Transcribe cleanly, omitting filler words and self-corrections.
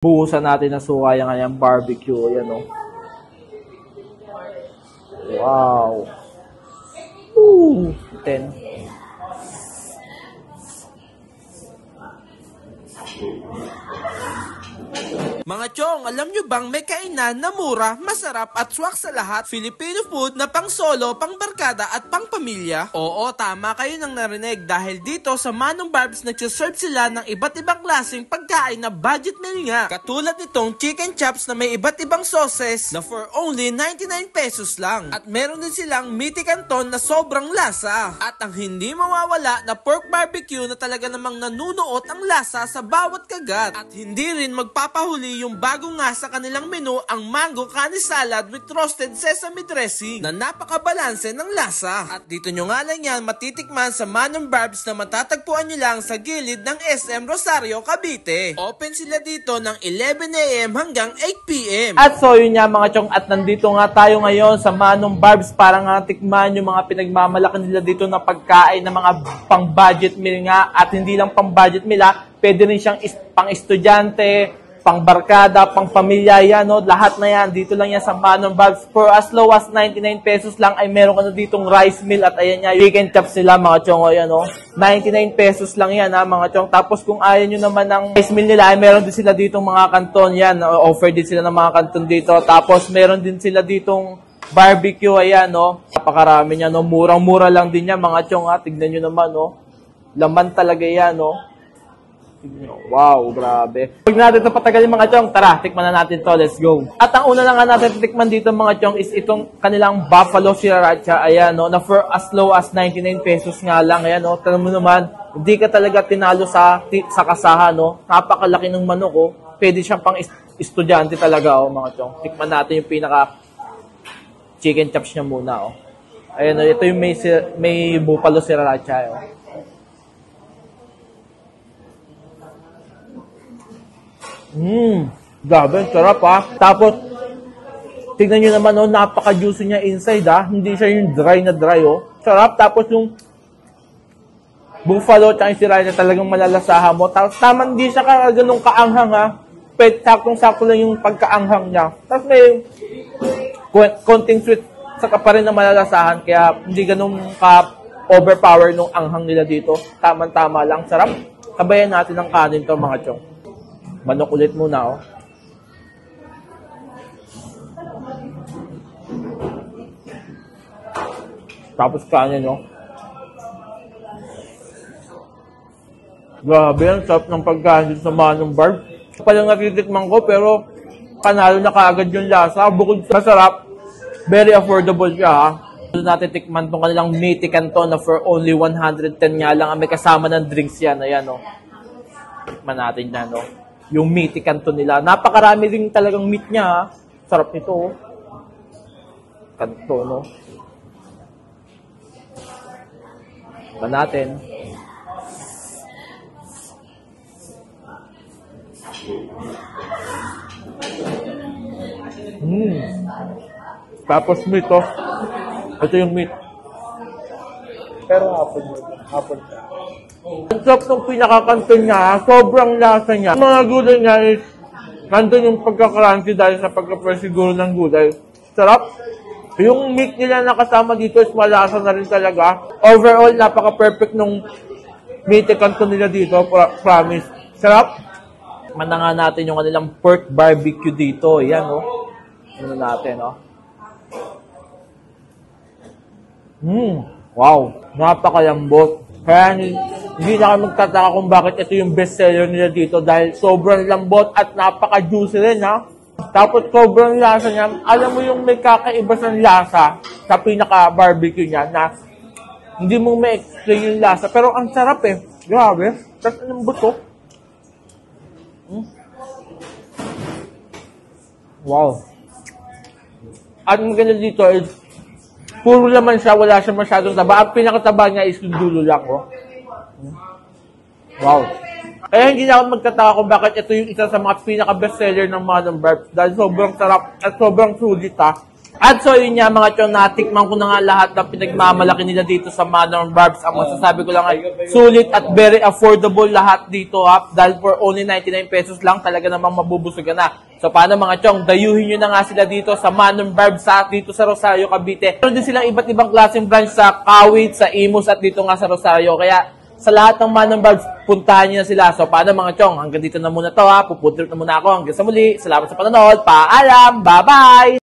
Buhusan natin ng suka yung kanyang barbecue. Ayan, oh. Wow. Woo! 10. Mga chong, alam nyo bang may kainan na mura, masarap at swak sa lahat? Filipino food na pang solo, pang barkada at pang pamilya? Oo, tama kayo nang narinig dahil dito sa Manong Barbs nagsiserve sila ng iba't ibang klaseng pagkain na budget meal nga. Katulad nitong chicken chops na may iba't ibang sauces na for only 99 pesos lang. At meron din silang meaty canton na sobrang lasa. At ang hindi mawawala na pork barbecue na talaga namang nanunuot ang lasa sa bawat kagat. At hindi rin magpapahuli yung bago nga sa kanilang menu ang mango kani salad with roasted sesame dressing na napakabalanse ng lasa. At dito nyo nga lang yan matitikman sa Manong Barbs na matatagpuan nyo lang sa gilid ng SM Rosario, Cavite. Open sila dito ng 11 AM hanggang 8 PM. At so yun nga mga chong, at nandito nga tayo ngayon sa Manong Barbs para nga tikman yung mga pinagmamalaki nila dito na pagkain ng mga pang budget meal nga. At hindi lang pang budget meal pwede rin siyang pang estudyante, pang barkada, pang pamilya, yan, no? Lahat na yan. Dito lang yan sa Manong Barbs. For as low as 99 pesos lang ay meron ka na ditong rice meal at ayan nga, chicken chops sila mga chong, ayan, no? 99 pesos lang yan, mga chong. Tapos kung ayaw nyo naman ng rice meal nila, ay meron din sila ditong mga kanton, yan. Offer din sila ng mga kanton dito. Tapos meron din sila ditong barbecue, ayan, no? Napakarami niya, no? Murang-mura lang din yan, mga chong, Tignan nyo naman, no? Laman talaga yan, no? Wow, grabe. Huwag natin ito patagalin mga chong. Tara, tikman na natin to. Let's go. At ang una na nga natin tikman dito mga chong is itong kanilang buffalo sriracha. Ayan, no, na for as low as 99 pesos nga lang. Ayan, no. Tanong mo naman, hindi ka talaga tinalo sa kasahan, no. Napakalaki ng manok, oh. Pwede siyang pang estudyante talaga, oh, mga chong. Tikman natin yung pinaka chicken chops niya muna, oh. Ayan, no. Ito yung may buffalo sriracha, oh. Grabe, sarap Tapos, tignan nyo naman, napaka-juicy niya inside, Hindi siya yung dry na dry, Sarap, tapos yung buffalo tsaka yung sriracha talagang malalasahan mo. Tapos, hindi siya ganun kaanghang, saktong-sakto lang yung pagkaanghang niya. Tapos may konting sweet saka pa rin na malalasahan, kaya hindi ganun ka-overpower nung anghang nila dito. Tama-tama lang, sarap. Kabayan natin ng kanin to mga chong. Manok ulit muna, Tapos kanin, Grabe, ang sarap ng pagkain dito sa Manong Barbs. Palang natitikman ko, pero panalo na kaagad yung lasa. Bukod sa masarap, very affordable siya, Natitikman tong kanilang meaty canton na for only 110 nga lang. May kasama ng drinks yan. Ayan, Tikman natin yan, Yung meaty canton nila. Napakarami rin talagang meat niya, Sarap nito, Canton, Tikman natin. Tapos meat, Ito yung meat. Pero hapon. Ang sarap ng pinakakanton niya, sobrang lasa niya. Ang mga gulay niya is, nandun yung pagkakaranti dahil sa pagka-fresh siguro ng gulay. Sarap. Yung meat nila na kasama dito is malasa na rin talaga. Overall, napaka-perfect nung meat canton nila dito, promise. Sarap. Mananga natin yung kanilang pork barbecue dito. Yan, Ano natin, Wow. Napakalambot. Kaya hindi na kayo magtataka kung bakit ito yung bestseller nila dito dahil sobrang lambot at napaka-juicy rin, Tapos sobrang lasa niya. Alam mo yung may kakaiba sa lasa sa pinaka-barbecue niya na hindi mo ma-explain yung lasa. Pero ang sarap, Grabe. Tapos lambot, Wow. At maganda dito is puro laman siya, wala siya masyadong taba. Ang pinakataba niya is yung dulo lang, Wow. Kaya hindi na ako magtataka kung bakit ito yung isa sa mga pinaka-bestseller ng Manong Barbs dahil sobrang sarap at sobrang sulit, At so yun nga mga chong, natikman ko na nga lahat ng pinagmamalaki nila dito sa Manong Barbs. Ang masasabi ko lang ay sulit at very affordable lahat dito ha. Dahil for only 99 pesos lang talaga namang mabubusog ka na. So paano mga chong, dayuhin nyo na nga sila dito sa Manong Barbs dito sa Rosario, Cavite. Meron din silang iba't ibang klaseng branch sa Kawit, sa Imus at dito nga sa Rosario. Kaya sa lahat ng Manong Barbs, puntahan nyo na sila. So paano mga chong, hanggang dito na muna to ha. Pupunta na muna ako. Hanggang sa muli. Salamat sa panonood. Paalam. Bye-bye!